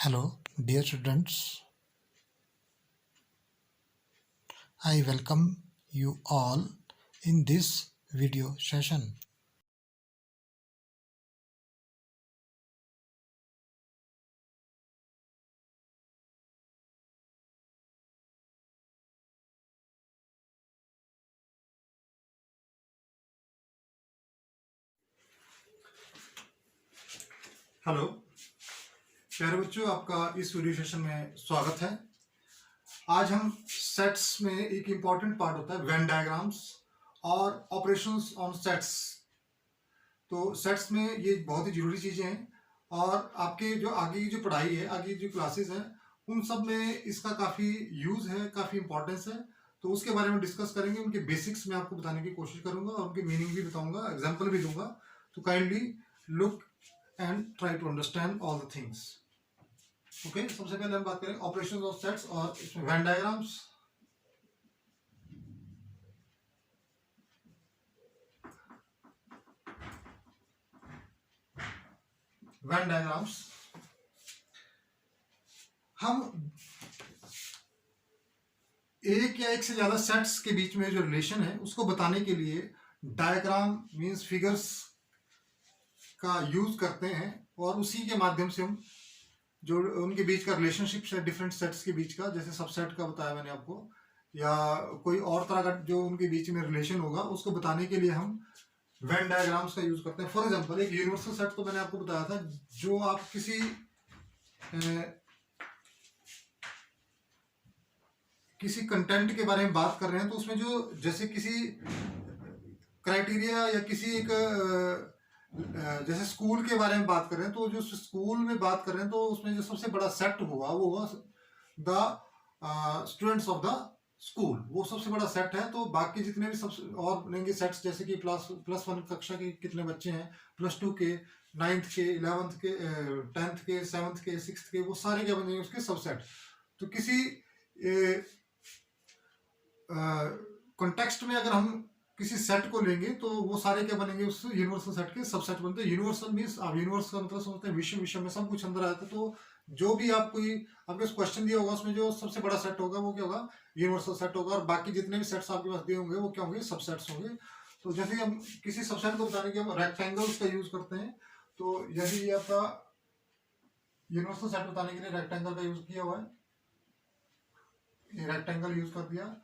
Hello, dear students. I welcome you all in this video session. Hello प्यारे बच्चों, आपका इस वीडियो सेशन में स्वागत है। आज हम सेट्स में एक इम्पॉर्टेंट पार्ट होता है वेन डायग्राम्स और ऑपरेशंस ऑन सेट्स। तो सेट्स में ये बहुत ही जरूरी चीजें हैं और आपके जो आगे की जो पढ़ाई है, आगे की जो क्लासेस हैं, उन सब में इसका काफी यूज है, काफी इंपॉर्टेंस है। तो उसके बारे में डिस्कस करेंगे। उनके बेसिक्स में आपको बताने की कोशिश करूंगा और उनकी मीनिंग भी बताऊंगा, एग्जाम्पल भी दूंगा। तो kindly look and try to understand all the things. Okay, सबसे पहले हम बात करें ऑपरेशंस ऑफ सेट्स और इसमें वेन डायग्राम्स। वेन डायग्राम्स हम एक या एक से ज्यादा सेट्स के बीच में जो रिलेशन है उसको बताने के लिए डायग्राम मींस फिगर्स का यूज करते हैं और उसी के माध्यम से हम जो उनके बीच का रिलेशनशिप है डिफरेंट सेट्स के बीच का, जैसे सबसेट का बताया मैंने आपको, या कोई और तरह का जो उनके बीच में रिलेशन होगा उसको बताने के लिए हम वेन डायग्राम्स का यूज करते हैं। फॉर एग्जांपल एक यूनिवर्सल सेट तो मैंने आपको बताया था, जो आप किसी कंटेंट के बारे में बात कर रहे हैं तो उसमें जो जैसे किसी क्राइटेरिया या किसी एक जैसे स्कूल के बारे में बात कर रहे हैं तो जो स्कूल में बात कर रहे हैं तो उसमें जो सबसे बड़ा सेट हुआ वो हुआ the students of the school, वो सबसे बड़ा सेट है। तो बाकी जितने भी सब और बनेंगे सेट्स, जैसे कि प्लस वन कक्षा के कितने बच्चे हैं, प्लस टू के, नाइन्थ के, 11th के, 10th के, 7th के, 6th के, वो सारे क्या बनेंगे उसके सबसेट। तो किसी कॉन्टेक्स्ट में अगर हम किसी सेट को लेंगे तो वो सारे क्या बनेंगे, उस यूनिवर्सल सेट के सबसेट बनते हैं। यूनिवर्सल मींस आप यूनिवर्स का मतलब समझते हैं विश्व, विश्व में सब कुछ अंदर आता है। तो जो भी आप कोई आपके क्वेश्चन दिया होगा उसमें जो सबसे बड़ा सेट होगा वो क्या होगा, यूनिवर्सल सेट होगा। और बाकी जितने भी सेट्स आपके पास दिए होंगे वो क्या होंगे, सबसेट्स होंगे। तो जैसे हम किसी सबसेट को बताने के हम रेक्टेंगल्स का यूज करते हैं। तो यदि आपका यूनिवर्सल सेट बताने के लिए रेक्टेंगल का यूज किया हुआ है, ये रेक्टेंगल यूज कर दिया।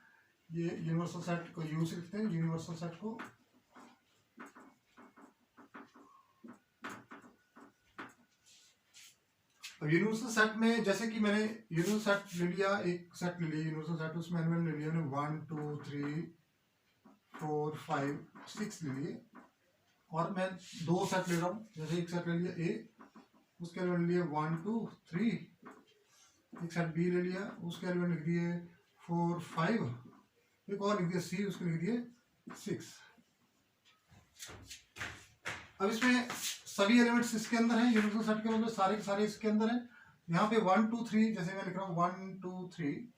ये यूनिवर्सल सेट को यूज लिखते हैं, यूनिवर्सल सेट को। अब यूनिवर्सल सेट में जैसे कि मैंने यूनिवर्सल सेट ले लिया, एक सेट ले लिया यूनिवर्सल सेट, उसमें एलिमेंट ले लिया मैंने 1 2 3 4 5 6 ले लिए। और मैं दो सेट ले रहा हूँ, जैसे एक सेट ले लिया ए, उसके एलिमेंट ले लिए 1 2 3, एक सेट बी ले लिया, उसके एलिमेंट लिख दिए 4 5, एक और लिख दिया सी, उसके लिख दिए 6। अब इसमें सभी एलिमेंट्स इसके अंदर हैं, यूनिवर्सल सेट के मतलब सारे के सारे इसके अंदर हैं। यहाँ पे 1 2 3 जैसे मैं लिख रहा हूँ 1 2 3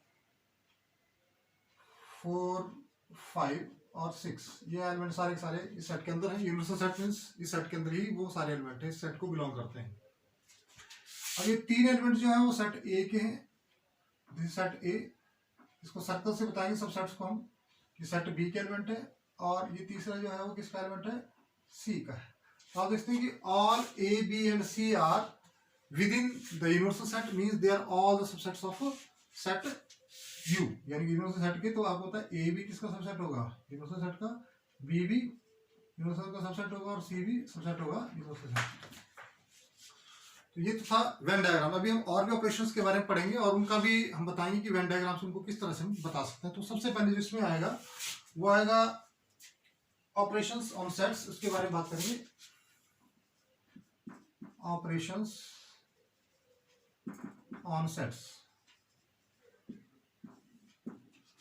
4 5 और 6, ये एलिमेंट सारे के सारे इस सेट के अंदर हैं। यूनिवर्सल सेट मींस इस सेट के अंदर ही वो सारे एलिमेंट हैं, इस सेट को बिलोंग करते हैं। अब ये तीन एलिमेंट जो है वो सेट ए के हैं, दिस सेट ए, इसको सर्कल से बताएंगे सब सेट्स को हम। ये सेट बी के एलिमेंट है और ये तीसरा जो है वो किसका एलिमेंट है, सी का है। तो आप देखते हैं कि all A B and C are within the universal set, means they are all the subsets of set U, यानी कि यूनिवर्सल सेट के। तो आपको पता है ए बी किसका सबसेट होगा, यूनिवर्सल सेट का, बी भी यूनिवर्सल का सबसेट होगा और सी भी सबसेट होगा यूनिवर्सल सेट। तो ये तो था वेन डायग्राम। अभी हम और भी ऑपरेशंस के बारे में पढ़ेंगे और उनका भी हम बताएंगे कि वेन डायग्राम से उनको किस तरह से हम बता सकते हैं। तो सबसे पहले जो इसमें आएगा वो आएगा ऑपरेशंस ऑन सेट्स, उसके बारे में बात करेंगे। ऑपरेशंस ऑन सेट्स,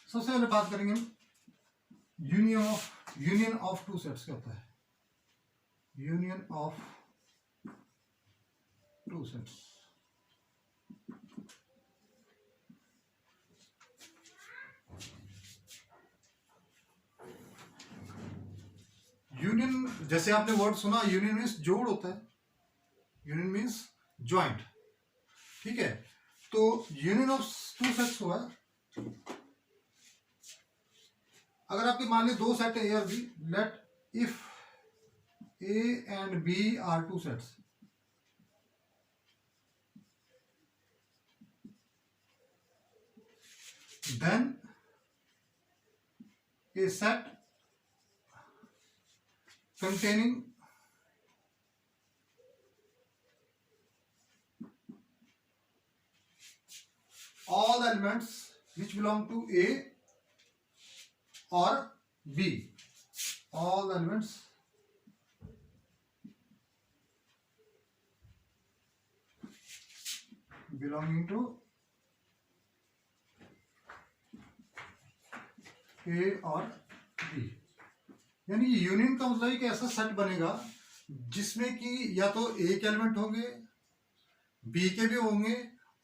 सबसे पहले बात करेंगे हम यूनियन ऑफ टू सेट्स क्या होता है, union of two sets. Union जैसे आपने वर्ड सुना, यूनियन मीन्स जोड़ होता है, यूनियन मीन्स ज्वाइंट। ठीक है, तो यूनियन ऑफ टू सेट्स हुआ, अगर आपके मान ली दो सेट ए और B, let if A and B are two sets, then a set containing all the elements which belong to A or B, all the elements belonging to A और B, यानी union का मतलब एक ऐसा set बनेगा जिसमें कि या तो ए के एलिमेंट होंगे, बी के भी होंगे,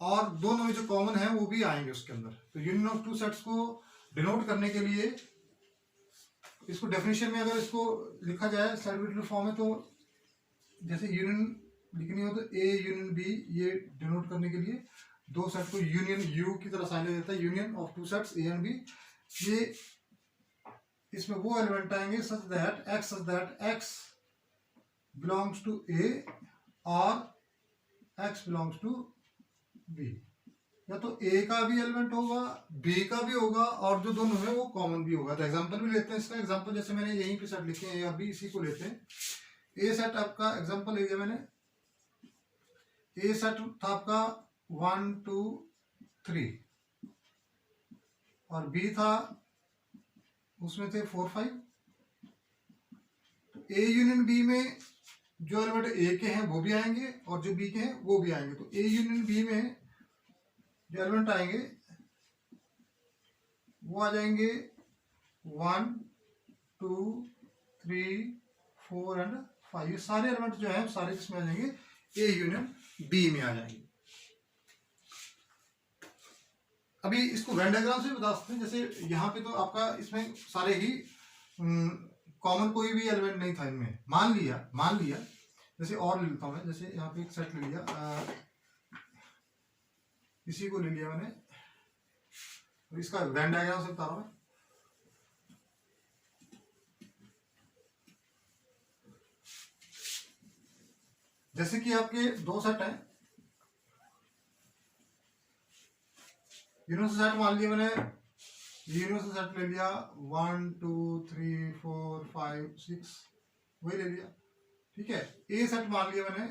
और दोनों में जो कॉमन है वो भी आएंगे उसके अंदर। तो यूनियन ऑफ टू सेट्स को डिनोट करने के लिए इसको डेफिनेशन में अगर इसको लिखा जाए सेट फॉर्म में, तो जैसे यूनियन लिखनी हो तो ए यूनियन बी, ये डिनोट करने के लिए दो सेट को यूनियन यू की तरह साइन देता है, union of two sets A and B. ये इसमें वो एलिमेंट आएंगे such that x belongs to A और एक्स बिलोंग्स टू बी, या तो ए का भी एलिमेंट होगा, बी का भी होगा, और जो दोनों है वो कॉमन भी होगा। तो एग्जांपल भी लेते हैं इसका। एग्जांपल जैसे मैंने यहीं पे सेट लिखे हैं ए और बी, इसी को लेते हैं। ए सेट आपका एग्जांपल ले लिया मैंने, ए सेट था आपका 1 2 3 और बी था उसमें थे 4 5। तो ए यूनियन बी में जो एलिमेंट ए के हैं वो भी आएंगे और जो बी के हैं वो भी आएंगे। तो ए यूनियन बी में जो एलिमेंट आएंगे वो आ जाएंगे 1 2 3 4 एंड 5। ये सारे एलिमेंट जो है सारे किसमें आ जाएंगे, ए यूनियन बी में आ जाएंगे। अभी इसको वेन डायग्राम से बता सकते हैं। जैसे यहाँ पे तो आपका इसमें सारे ही कॉमन कोई भी एलिमेंट नहीं था इनमें, मान लिया जैसे और ले लेता हूँ मैं। जैसे यहाँ पे एक सेट ले लिया, इसी को ले लिया मैंने, तो इसका वेन डायग्राम से बता रहा हूँ मैं। जैसे कि आपके दो सेट हैं, यूनिवर्सल सेट मान लिया मैंने, यूनिवर्सल सेट ले लिया 1 2 3 4 5 6, वही ले लिया। ठीक है, ए सेट मान लिया मैंने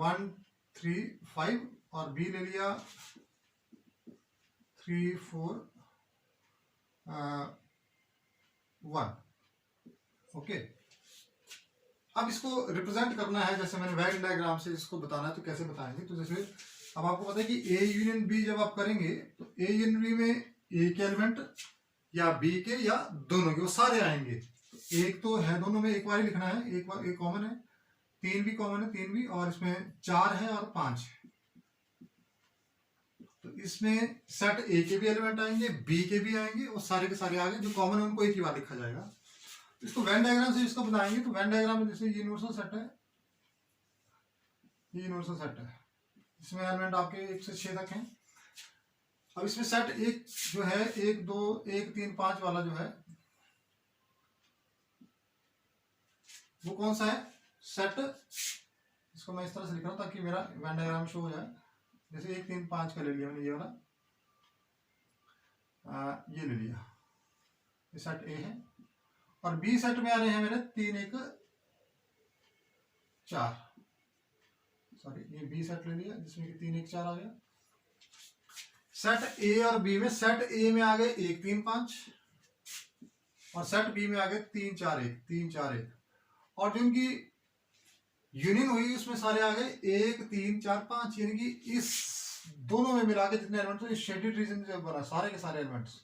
1 3 5 और बी ले लिया 3 4 1। ओके, अब इसको रिप्रेजेंट करना है, जैसे मैंने वेन डायग्राम से इसको बताना है, तो कैसे बताएंगे। तो जैसे अब आपको पता है कि ए यूनियन बी जब आप करेंगे तो ए यूनियन बी में ए के एलिमेंट या बी के या दोनों के वो सारे आएंगे। तो एक तो है दोनों में एक बार ही लिखना है, एक बार एक कॉमन है, तीन भी कॉमन है, तीन भी, और इसमें 4 है और 5 है। तो इसमें सेट ए के भी एलिमेंट आएंगे, बी के भी आएंगे, और सारे के सारे आगे जो कॉमन है उनको एक ही बार लिखा जाएगा। इसको वेन डायग्राम से इसको बताएंगे। तो वेन डायग्राम में जैसे यूनिवर्सल सेट है, ये यूनिवर्सल सेट है, इसमें एलिमेंट आपके 1 से 6 तक हैं। अब इसमें सेट एक जो है 1 2 1 3 5 वाला जो है वो कौन सा है सेट, इसको मैं इस तरह से लिख रहा हूं ताकि मेरा वेन डायग्राम शो हो जाए। जैसे 1 3 5 का ले लिया मैंने, ये वाला ये ले लिया, ये सेट ए है। और बी सेट में आ रहे हैं मेरे 3 1 4, सॉरी ये बी सेट ले लिया जिसमें कि 3 1 4 आ गया। सेट ए और बी में, सेट ए में आ गए 1 3 5 और सेट बी में आ गए 3 4 1 3 4 1, और जो इनकी यूनियन हुई उसमें सारे आ गए 1 3 4 5, यानी कि इस दोनों में मिला के जितने एलिमेंट्स ये शेडेड रीजन जो बना, सारे के सारे एलिमेंट्स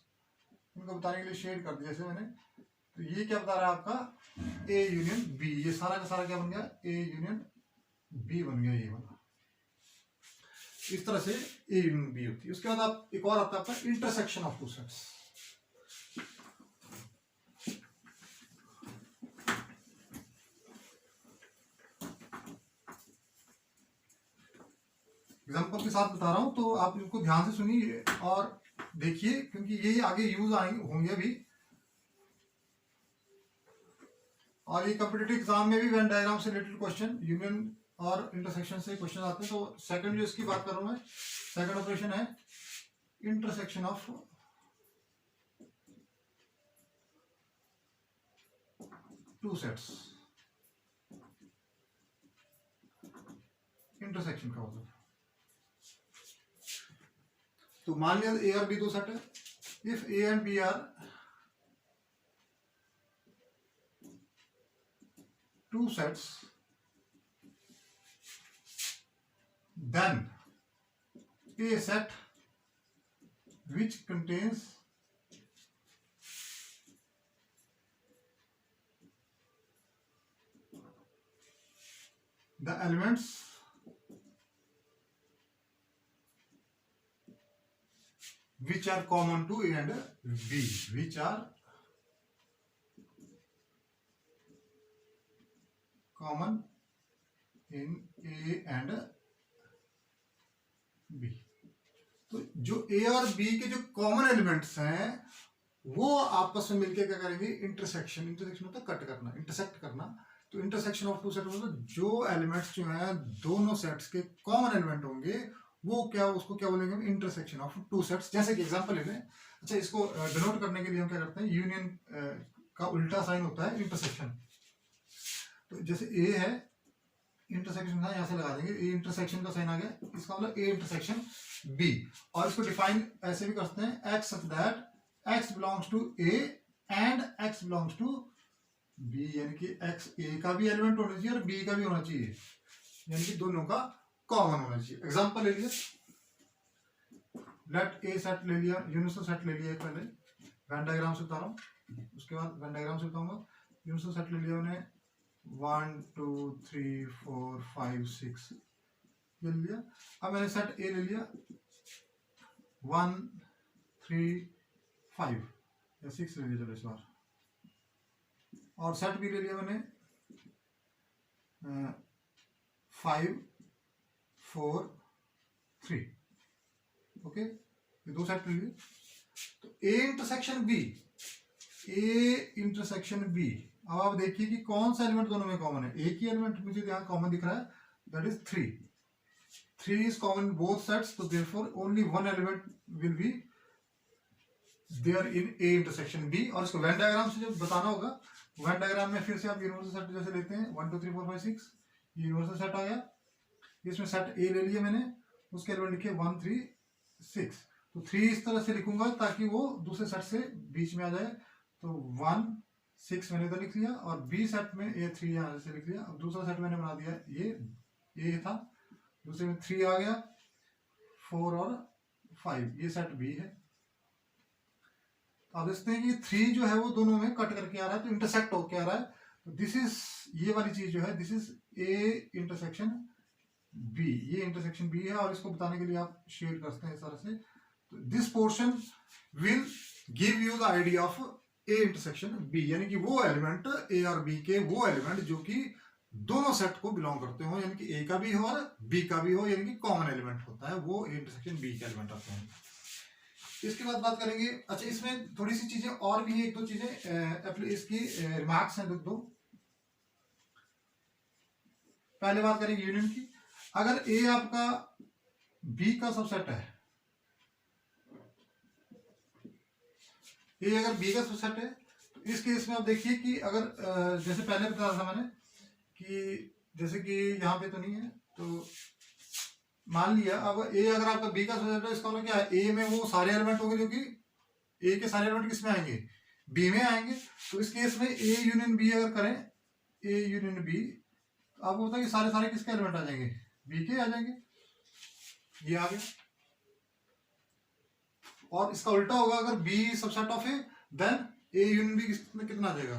इनको बताने के लिए शेड कर दिया जैसे मैंने। तो ये क्या बता रहा है आपका ए यूनियन बी, ये सारा का सारा क्या बन गया, ए यूनियन बी बन गया, ये वाला। इस तरह से ए यूनियन बी होती है। उसके बाद आप एक और आता है आपका intersection of two sets. Example के साथ बता रहा हूं, तो आप इनको ध्यान से सुनिए और देखिए, क्योंकि ये आगे यूज आएंगे होंगे भी, और ये कॉम्पिटिटिव एग्जाम में भी वेन डायग्राम से रिलेटेड क्वेश्चन, यूनियन और इंटरसेक्शन से क्वेश्चन आते हैं। तो सेकंड जो इसकी बात कर रहा हूं मैं, सेकंड ऑपरेशन है intersection of two sets. Intersection का मतलब, तो मान लिया ए और बी दो सेट है। If A and B are two sets, then a set which contains the elements which are common to A and B, which are common in A and B। तो जो A और B के जो common elements हैं वो आपस में मिलके क्या करेंगे, इंटरसेक्शन, इंटरसेक्शन होता है कट करना, इंटरसेक्ट करना। तो इंटरसेक्शन ऑफ टू सेट मतलब जो एलिमेंट्स जो हैं दोनों सेट्स के कॉमन एलिमेंट होंगे वो क्या, उसको क्या बोलेंगे, इंटरसेक्शन ऑफ टू सेट्स। जैसे कि एग्जांपल ले लें, अच्छा इसको डिनोट करने के लिए हम क्या करते हैं, यूनियन का उल्टा साइन होता है इंटरसेक्शन। तो जैसे ए है, इंटरसेक्शन था, यहाँ से लगा देंगे, ए इंटरसेक्शन का साइन आ गया, इसका मतलब ए इंटरसेक्शन बी। और इसको डिफाइन ऐसे भी करते हैं, x such that x belongs to A and x belongs to B, यानी कि एक्स ए का भी एलिमेंट होना चाहिए और बी का भी होना चाहिए, यानी कि दोनों का कॉमन होना चाहिए। एग्जांपल ले लिया, लेट ए सेट ले लिया, यूनिवर्सल सेट ले लिया, पहले वेन डायग्राम से बता रहा हूँ, उसके बाद वेन डायग्राम से बताऊंगा। यूनिवर्सल सेट ले लिया उन्हें 1 2 3 4 5 6 ये ले लिया। अब मैंने सेट ए ले लिया 1 3 5 या 6 ले लिया, चलो इस बार। और सेट बी ले लिया मैंने 5 4 3। ओके, ये दो सेट ले लिए। तो A intersection B, A intersection B, अब आप देखिए कि कौन सा एलिमेंट दोनों में कॉमन है। एक ही एलिमेंट मुझे यहाँ कॉमन दिख रहा है, that is 3। 3 is common in both sets, तो therefore only one element will be there in A intersection B. और इसको वेन डायग्राम से जब बताना होगा, वेन डायग्राम में फिर से आप यूनिवर्सल सेट जैसे लेते हैं 1 2 3 4 5 6, ये यूनिवर्सल सेट आ गया। इसमें सेट ए ले लिया मैंने, उसके एलिमेंट लिखे 1 3 6। तो 3 इस तरह से लिखूंगा ताकि वो दूसरे सेट से बीच में आ जाए। तो 1 6 मैंने इधर लिख लिया, और बी सेट में ए 3 यहाँ से लिख लिया। अब दूसरा सेट मैंने बना दिया, ये ए था, दूसरे में 3 आ गया, 4 और 5, ये सेट बी है। अब देखते हैं कि 3 जो है वो दोनों में कट करके आ रहा है, तो इंटरसेक्ट होके आ रहा है। तो दिस इज, ये वाली चीज जो है, this is A intersection B, ये इंटरसेक्शन बी है। और इसको बताने के लिए आप शेयर करते हैं इस तरह से, तो this portion will give you the idea of A intersection B, यानी कि वो एलिमेंट ए और बी के, वो एलिमेंट जो कि दोनों सेट को बिलोंग करते हो, यानी कि ए का भी हो और बी का भी हो, यानी कि कॉमन एलिमेंट होता है, वो ए इंटरसेक्शन बी के एलिमेंट आते हैं। इसके बाद बात करेंगे, अच्छा इसमें थोड़ी सी चीजें और भी है, एक दो चीजें इसकी रिमार्क्स हैं दो। पहले बात करेंगे यूनियन की। अगर ए आपका बी का सबसेट है, ए अगर बी का सबसेट है, तो इस केस में आप देखिए कि अगर जैसे पहले बताया था मैंने कि जैसे कि यहाँ पे तो नहीं है, तो मान लिया अब ए अगर आपका बी का सबसेट है, इसका मतलब क्या है, ए में वो सारे एलिमेंट होंगे जो कि ए के सारे एलिमेंट किस में आएंगे, बी में आएंगे। तो इस केस में ए यूनियन बी अगर करें, ए यूनियन बी, आपको पता है कि सारे किसके एलिमेंट आ जाएंगे, बी के आ जाएंगे, ये आ गया। और इसका उल्टा होगा, अगर B subset of A, then A union B कितना आ जाएगा,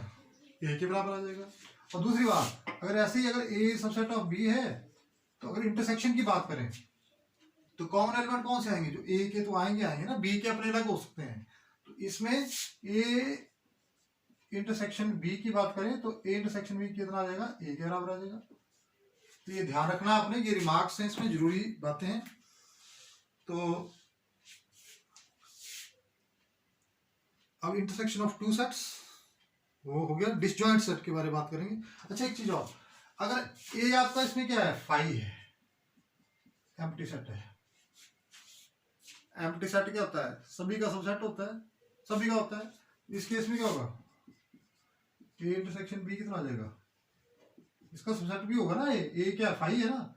ए के बराबर आ जाएगा। और दूसरी बात, अगर ऐसे ही अगर ए सबसेट ऑफ बी है, तो अगर इंटरसेक्शन की बात करें तो कॉमन एलिमेंट कौन से आएंगे, जो ए के तो आएंगे ना, बी के अपने अलग हो सकते हैं। तो इसमें ए इंटरसेक्शन बी की बात करें तो ए इंटरसेक्शन बी कितना आ जाएगा, ए के बराबर आ जाएगा। तो ये ध्यान रखना आपने, ये रिमार्क्स हैं इसमें, जरूरी बातें हैं। तो अब इंटरसेक्शन ऑफ टू सेट्स वो हो गया। डिसजॉइंट सेट के बारे में बात करेंगे। अच्छा एक चीज और, अगर ए आपका इसमें क्या है, फाई है, एम्प्टी सेट है। एम्प्टी सेट क्या होता है, सभी का सबसेट होता है, सभी का होता है। इस केस में क्या होगा, ए इंटरसेक्शन बी कितना आ जाएगा, इसका सबसेट भी होगा ना। ए क्या फाई है ना,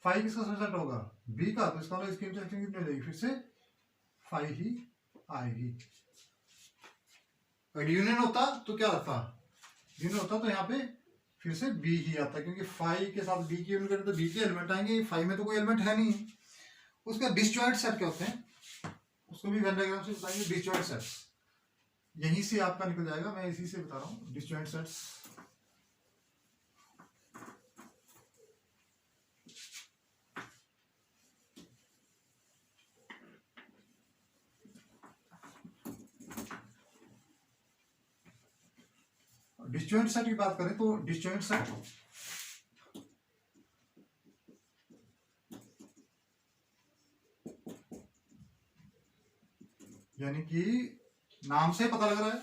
फाई किसका सबसेट होगा, बी का। तो इसका मतलब इसकी इंटरसेक्शन कितनी हो जाएगी, फिर से फाई ही आएगी। अगर यूनियन होता तो क्या आता, यूनियन होता तो यहाँ पे फिर से बी ही आता, क्योंकि फाई के साथ बी की यूनियन करें तो बी के एलिमेंट आएंगे, फाई में तो कोई एलिमेंट है नहीं। उसका डिसजॉइंट सेट क्या होते हैं, उसको भी वेन डायग्राम से बताएंगे। डिसजॉइंट सेट्स यहीं से आपका निकल जाएगा, मैं इसी से बता रहा हूँ। डिसजॉइंट सेट्स डिसजॉइंट सेट की बात करें तो डिसजॉइंट सेट यानी कि नाम से पता लग रहा है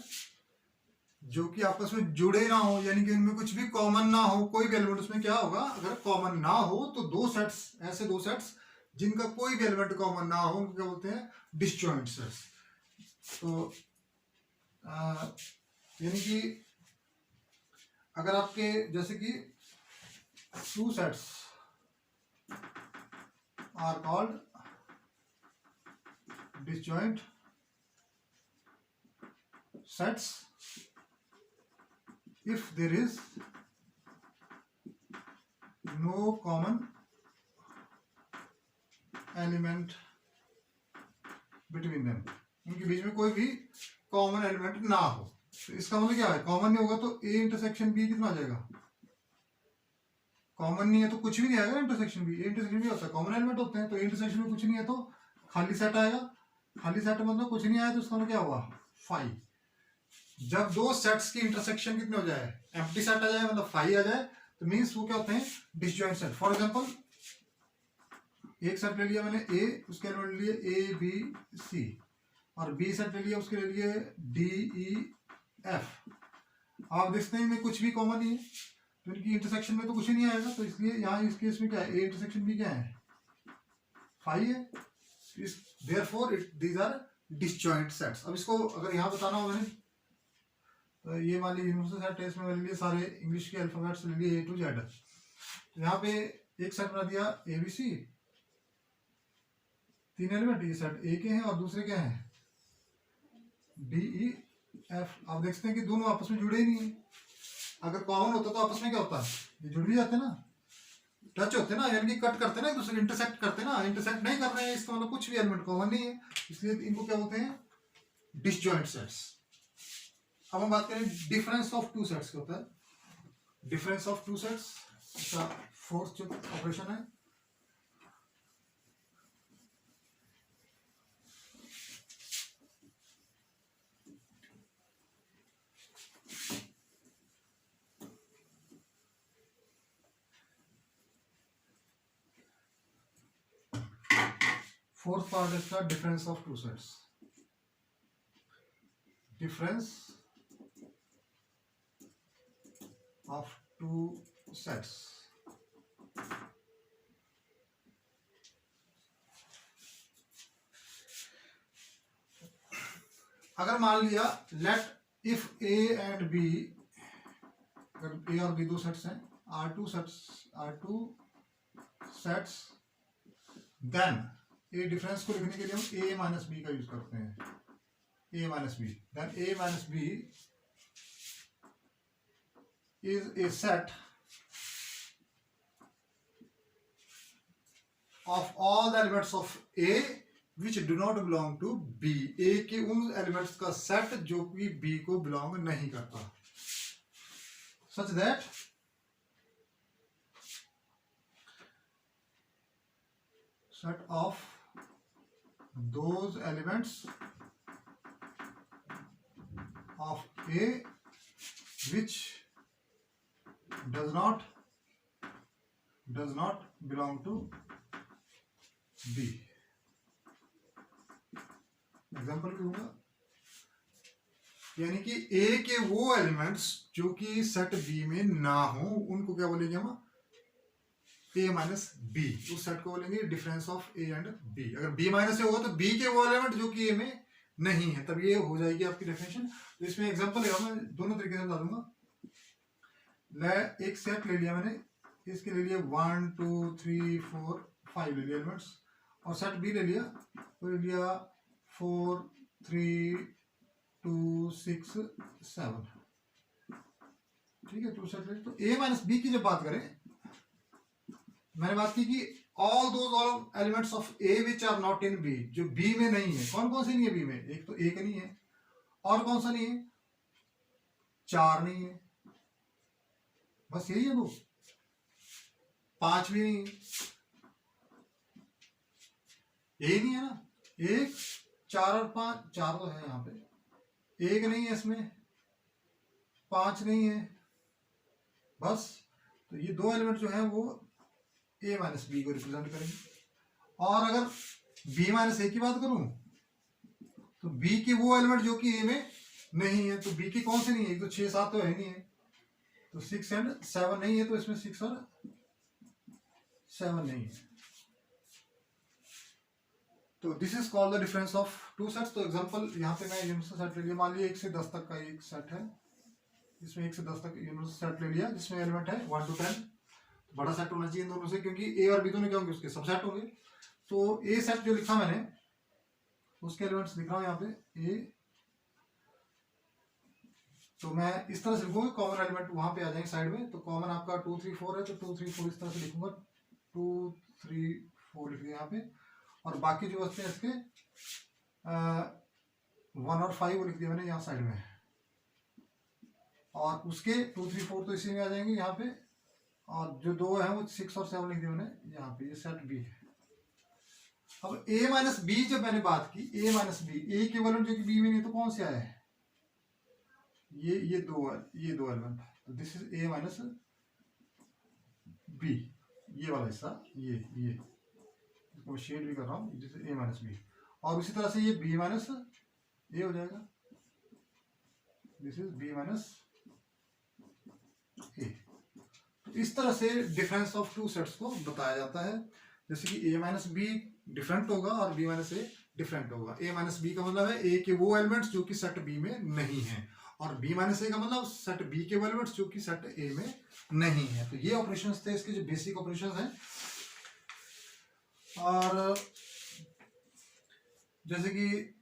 जो कि आपस में जुड़े ना हो, यानी कि उनमें कुछ भी कॉमन ना हो, कोई भी एलिमेंट उसमें क्या होगा, अगर कॉमन ना हो तो दो सेट्स, ऐसे दो सेट्स जिनका कोई भी एलिमेंट कॉमन ना हो, उनको क्या बोलते हैं, डिसजॉइंट सेट्स। तो यानी कि अगर आपके जैसे कि two sets are called disjoint sets if there is no common element between them, उनके बीच में कोई भी कॉमन एलिमेंट ना हो। तो इसका मतलब क्या है, कॉमन नहीं होगा तो ए इंटरसेक्शन बी कितना आ जाएगा, कॉमन नहीं है तो कुछ भी नहीं आएगा intersection B. A intersection B होता है, कॉमन एलिमेंट होते हैं, तो इंटरसेक्शन में कुछ नहीं है तो खाली सेट आएगा। खाली सेट मतलब कुछ नहीं आया तो इसका मतलब क्या हुआ, फाई। जब दो सेट्स की इंटरसेक्शन कितने हो जाए, एम्प्टी सेट आ जाए, मतलब फाई आ जाए, तो मींस वो क्या होते हैं, डिसजॉइंट सेट। फॉर एग्जांपल एक सेट ले लिया मैंने ए, उसके एलिमेंट लिए ए बी सी, और बी सेट ले लिया, उसके लिए डी ई एफ। आप देखते हैं इनमें कुछ भी कॉमन नहीं है, तो इनकी इंटरसेक्शन में तो कुछ ही नहीं आएगा। तो इसलिए यहाँ इस केस में क्या है, ए इंटरसेक्शन बी क्या है, फाई है। Therefore these are disjoint sets. अब इसको अगर यहाँ बताना हो मैंने, तो ये मान लीजिए यूनिवर्सल सेट टेस्ट में ले लिए सारे इंग्लिश के अल्फाबेट्स ले लिए A to Z। तो यहाँ पे एक सेट बना दिया ABC, तीन एलिमेंट, ये सेट A के हैं और दूसरे क्या हैं, DEF। आप देखते हैं कि दोनों आपस में जुड़े ही नहीं है। अगर कॉमन होता तो आपस में क्या होता है, ये जुड़ भी जाते ना, टच होते ना, यानी कि कट करते ना एक दूसरे, इंटरसेक्ट करते ना। इंटरसेक्ट नहीं कर रहे हैं, इसका मतलब कुछ भी एलिमेंट कॉमन नहीं है, इसलिए इनको क्या बोलते हैं, डिसजॉइंट सेट्स। अब हम बात करें डिफरेंस ऑफ टू सेट्स क्या होता है। डिफरेंस ऑफ टू सेट्स का फोर्थ जो ऑपरेशन है, फोर्थ पार्ट है इसका, difference of two sets. Difference of two sets। अगर मान लिया let if A and B, अगर ए और बी दो सेट्स हैं, are two sets, then A difference को लिखने के लिए हम ए माइनस बी का यूज करते हैं, A minus B. Then A minus B is a set of all the elements of A which do not belong to B। A के उन एलिमेंट्स का सेट जो कि B को बिलोंग नहीं करता, such that set of those elements of A which does not belong to B। Example भी होगा, यानी कि ए के वो एलिमेंट्स जो कि सेट बी में ना हो उनको क्या बोलेंगे हम, ए माइनस बी। उस सेट को बोलेंगे difference of A and B. अगर बी माइनस ए होगा तो बी के वो एलिमेंट जो कि ए में नहीं है, तब ये हो जाएगी आपकी डेफिनेशन। तो इसमें एग्जांपल लेगा, मैं दोनों तरीके से बता दूंगा। एक सेट ले लिया मैंने, इसके ले लिया 1 2 3 4 5 ले लिया एलिमेंट्स, और सेट बी ले लिया, तो ले लिया 4 3 2 6 7। ठीक है, टू सेट ले। तो ए माइनस बी की जब बात करें, मैंने बात की कि all elements of A which are not in B, जो बी में नहीं है। कौन कौन से नहीं है बी में? एक तो ए का नहीं है, और कौन सा नहीं है? 4 नहीं है, बस यही है। दो 5 भी नहीं है, यही नहीं है ना। 1 4 और 5, 4 तो है यहाँ पे, 1 नहीं है इसमें, 5 नहीं है, बस। तो ये दो एलिमेंट जो है वो ए माइनस बी को रिप्रेजेंट करेंगे। और अगर बी माइनस ए की बात करूं तो बी के वो एलिमेंट जो कि ए में नहीं है, तो बी के कौन से नहीं है? एक तो 6 7 तो है नहीं है, तो 6 एंड 7 नहीं है, तो इसमें 6 और 7 नहीं है। तो this is called the difference of two sets. तो एग्जांपल यहाँ पे मैं यूनिवर्सल सेट ले लिया, मान लिया 1 से 10 तक का एक सेट है, इसमें 1 से 10 तक यूनिवर्सल सेट ले लिया जिसमें एलिमेंट है 1 to 10। बड़ा सेट होना चाहिए इन दोनों से, क्योंकि ए और बी दोनों क्या होंगे? उसके सबसेट होंगे। तो ए सेट जो लिखा मैंने, उसके एलिमेंट्स लिख रहा हूं यहाँ पे ए। तो मैं इस तरह से लिखूंगा, कॉमन एलिमेंट वहां पे आ जाएंगे साइड में। तो कॉमन आपका 2 3 4 है, तो 2 3 4 इस तरह से लिखूंगा, 2 3 4 लिख दिया यहाँ पे। और बाकी जो बचते हैं इसके 1 और 5 वो लिख दिया मैंने यहाँ साइड में। और उसके 2 3 4 तो इसी में आ जाएंगे यहाँ पे, और जो दो है वो 6 और 7 लिख दिया मैंने यहाँ पे। ये सेट बी है। अब ए माइनस बी जब मैंने बात की, ए माइनस बी, ए के एलिमेंट जो कि बी में नहीं, तो कौन से आया है? ये दो एलिमेंट। तो this is A minus B, ये वाला हिस्सा, ये इसको शेड भी कर रहा हूँ, this is A minus B. और उसी तरह से ये बी माइनस ए हो जाएगा, दिस इज बी माइनस ए। इस तरह से डिफरेंस ऑफ टू सेट्स को बताया जाता है। जैसे कि ए माइनस बी डिफरेंट होगा और बी माइनस ए डिफरेंट होगा। ए माइनस बी का मतलब है ए के वो एलिमेंट्स जो कि सेट बी में नहीं है, और बी माइनस ए का मतलब सेट बी के वो एलिमेंट्स जो कि सेट ए में नहीं है। तो ये ऑपरेशंस थे इसके, जो बेसिक ऑपरेशंस हैं। और जैसे कि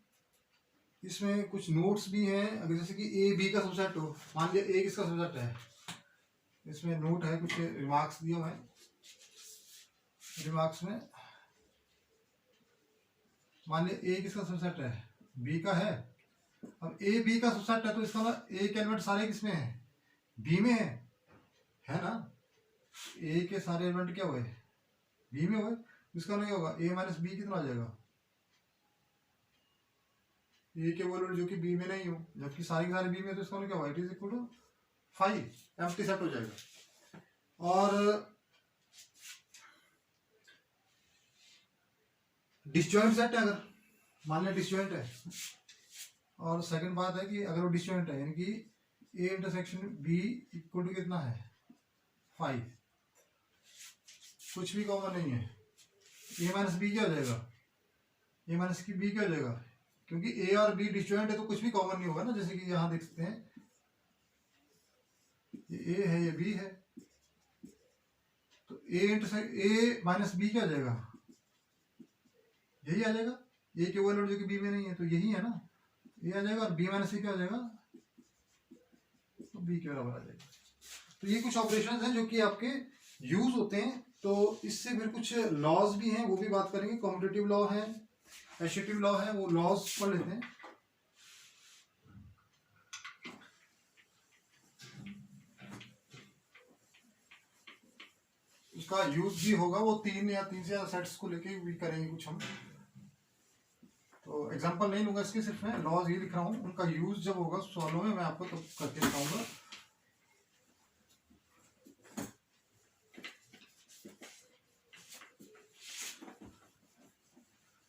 इसमें कुछ नोट्स भी हैं। अगर जैसे कि ए बी का सबसेट हो, मान लिया ए किसका सबसेट है, इसमें नोट है, कुछ रिमार्क्स दिए हुए हैं। रिमार्क्स में मान लिया ए किसका सबसेट है, बी का है। अब ए बी का सबसेट है, तो इसका मतलब ए के एलिमेंट सारे किसमें है? बी में है ना। ए के सारे एलिमेंट क्या हुए? बी में हुए। इसका मतलब क्या होगा? ए माइनस बी कितना आ जाएगा? ए के वो एलिमेंट जो कि बी में नहीं हो, जबकि सारे के सारे बी में, तो इसका मतलब क्या होगा? It is equal to 5, empty set हो जाएगा। और डिसजॉइंट सेट है, अगर मान लिया डिसजॉइंट है, और सेकंड बात है कि अगर वो डिसजॉइंट है, यानी कि A intersection B equal to कितना है? 5, कुछ भी कॉमन नहीं है। ए माइनस बी क्या हो जाएगा? ए माइनस की बी क्या हो जाएगा? क्योंकि ए और बी डिसजॉइंट है, तो कुछ भी कॉमन नहीं होगा ना। जैसे कि यहां देख सकते हैं, ये ए है, ये बी है, तो ए माइनस बी क्या हो जाएगा? यही आ जाएगा। ए के वो एलिमेंट जो कि बी में नहीं है, तो यही है ना, ये आ जाएगा। और बी माइनस ए क्या हो जाएगा? तो बी के बराबर आ जाएगा। तो ये कुछ ऑपरेशंस हैं जो कि आपके यूज होते हैं। तो इससे फिर कुछ लॉज भी हैं, वो भी बात करेंगे। कॉम्पिटेटिव लॉ है, एसोसिएटिव लॉ है, वो लॉज पढ़ लेते हैं। उसका यूज भी होगा, वो 3 या 3 से ज्यादा सेट्स को लेके भी करेंगे कुछ हम। तो एग्जांपल नहीं लूंगा इसके, सिर्फ मैं लॉज ये लिख रहा हूँ। उनका यूज जब होगा सॉल्व में, मैं आपको तब करके दिखाऊंगा।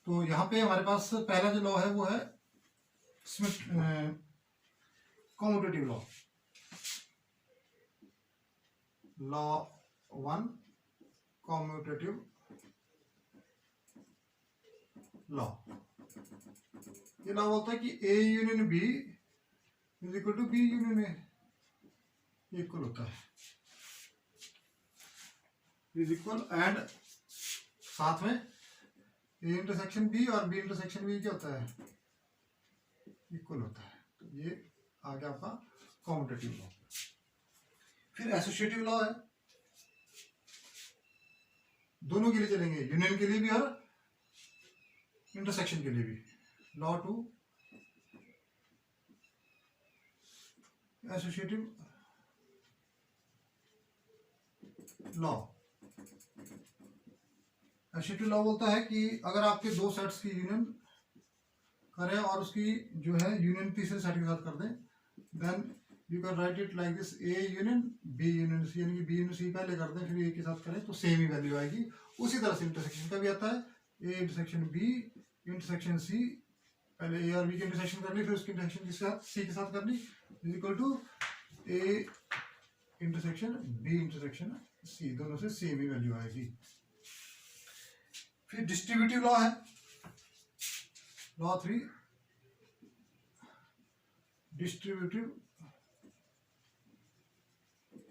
तो यहाँ पे हमारे पास पहला जो लॉ है वो है कॉम्यूटेटिव लॉ 1 कॉम्यूटेटिव लॉ। ये लॉ बोलता है कि A union B is equal to B union A, equal होता है, इज इक्वल, एंड साथ में ए इंटरसेक्शन बी और बी इंटरसेक्शन बी क्या होता है, इक्वल होता है। तो ये आ गया आपका कॉम्यूटेटिव लॉ। फिर एसोसिएटिव लॉ है, दोनों के लिए चलेंगे, यूनियन के लिए भी और इंटरसेक्शन के लिए भी। Law 2 associative law. Associative law बोलता है कि अगर आपके दो सेट्स की यूनियन करें और उसकी जो है यूनियन तीसरे सेट के साथ कर दें, then you can write it like this, A union B union C, यानी कि बी यूनियन सी पहले कर दें फिर ए के साथ करें तो सेम ही वैल्यू आएगी। उसी तरह से इंटरसेक्शन का भी आता है, A intersection B intersection C, पहले ए और बी की इंटरसेक्शन कर ली फिर उसकी इंटरसेक्शन के साथ सी के साथ कर ली, is equal to A intersection B intersection C, दोनों से सेम ही वैल्यू आएगी। फिर डिस्ट्रीब्यूटिव लॉ है, law 3 distributive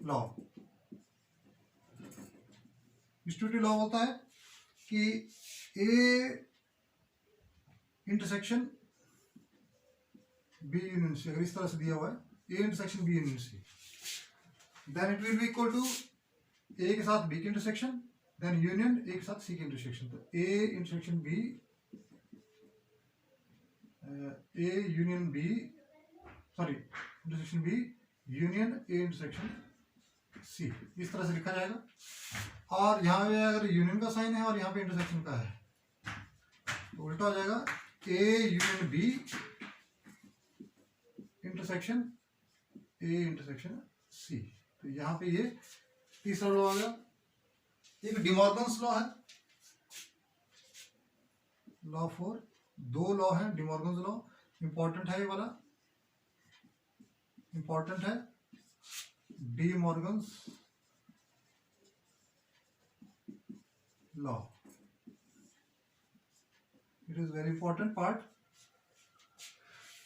law. Distributive law होता है कि A intersection B union C, अगर इस तरह से दिया हुआ है A intersection B union C, then it will be equal to A के साथ बी की इंटरसेक्शन, देन यूनियन ए के साथ सी की इंटरसेक्शन। तो A intersection B, A union B, sorry intersection B union A intersection C, इस तरह से लिखा जाएगा। और यहाँ पे अगर यूनियन का साइन है और यहाँ पे इंटरसेक्शन का है तो उल्टा हो जाएगा, A union B intersection A intersection C. तो यहाँ पे ये तीसरा लॉ आ गया। एक डिमॉर्गन्स लॉ है, लॉ 4, दो लॉ है डिमॉर्गन्स लॉ, इंपॉर्टेंट है ये वाला, इंपॉर्टेंट है De Morgan's law, it is very important part.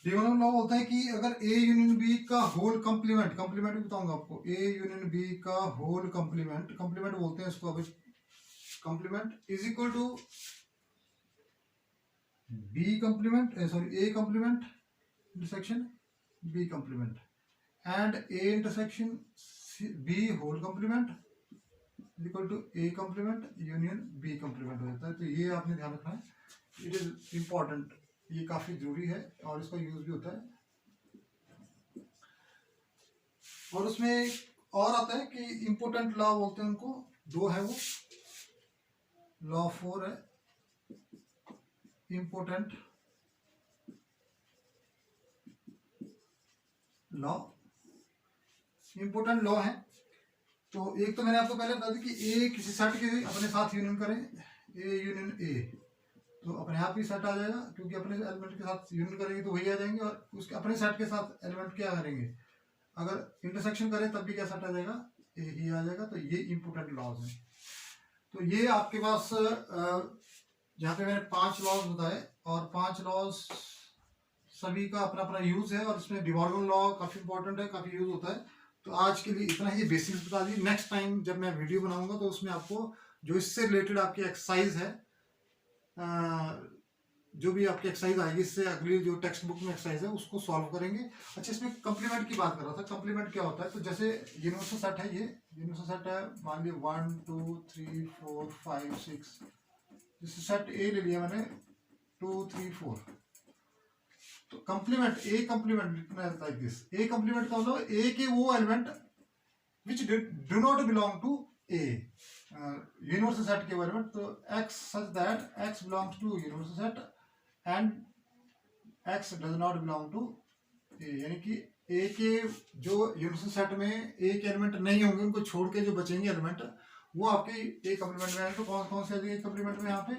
De Morgan law बोलता है कि अगर ए यूनियन बी का होल कंप्लीमेंट, कंप्लीमेंट भी बताऊंगा आपको, ए यूनियन बी का होल कंप्लीमेंट, कंप्लीमेंट बोलते हैं इसको, अभी complement is equal to B complement, sorry A complement intersection B complement, and A intersection B whole complement is equal to A complement union B complement हो जाता है। तो ये आपने ध्यान रखना है, इट इज इंपॉर्टेंट, ये काफी जरूरी है और इसका यूज भी होता है। और उसमें और आता है कि इंपॉर्टेंट लॉ बोलते हैं उनको, दो है वो, लॉ 4 है इंपॉर्टेंट लॉ, इंपॉर्टेंट लॉ है। तो एक तो मैंने आपको पहले बता दी कि ए किसी सेट के अपने साथ यूनियन करें, ए यूनियन ए, तो अपने आप ही सेट आ जाएगा, क्योंकि अपने एलिमेंट के साथ यूनियन करेंगे तो वही आ जाएंगे, और उसके अपने सेट के साथ एलिमेंट क्या करेंगे, अगर इंटरसेक्शन करें तब भी क्या सेट आ जाएगा, ए ही आ जाएगा। तो ये इंपॉर्टेंट लॉज हैं। तो ये आपके पास यहाँ पे मैंने 5 लॉज बताए, और 5 लॉज सभी का अपना अपना यूज है, और इसमें डिमॉर्गन लॉ काफी इंपॉर्टेंट है, काफी यूज होता है। तो आज के लिए इतना ही बेसिक्स बता दी। नेक्स्ट टाइम जब मैं वीडियो बनाऊंगा तो उसमें आपको जो इससे रिलेटेड आपकी एक्सरसाइज है, जो भी आपकी एक्सरसाइज आएगी इससे अगली जो टेक्स्ट बुक में एक्सरसाइज है उसको सॉल्व करेंगे। अच्छा, इसमें कंप्लीमेंट की बात कर रहा था, कंप्लीमेंट क्या होता है। तो जैसे यूनिवर्सल सेट है, ये यूनिवर्सल सेट है, मान लीजिए 1 2 3 4 5 6, जैसे सेट ए ले लिया मैंने 2 3 4, तो कंप्लीमेंट ए कंप्लीमेंट लिखना है लाइक दिस। ए कंप्लीमेंट का मतलब ए के वो element which do not belong to A, universal set के एलिमेंट। तो X such that x belongs to universal set and X does not belong to A, यानी कि ए के जो यूनिवर्सल सेट में ए के एलिमेंट नहीं होंगे, उनको छोड़ के जो बचेंगे एलिमेंट वो आपके ए कंप्लीमेंट में आएंगे। तो कौन कौन से आ जाएंगे कंप्लीमेंट में, यहाँ पे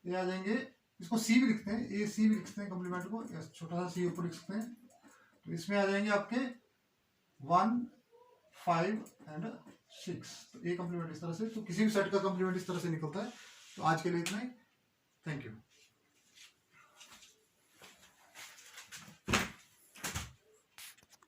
ये आ जाएंगे इसको सी भी लिखते हैं, ए सी भी लिखते हैं कॉम्प्लीमेंट को, छोटा सा सी ऊपर लिख सकते हैं। तो इसमें आ जाएंगे आपके 1, 5 एंड 6। तो ए कॉम्प्लीमेंट इस तरह से, तो किसी भी सेट का कॉम्प्लीमेंट इस तरह से निकलता है। तो आज के लिए इतना ही, थैंक यू।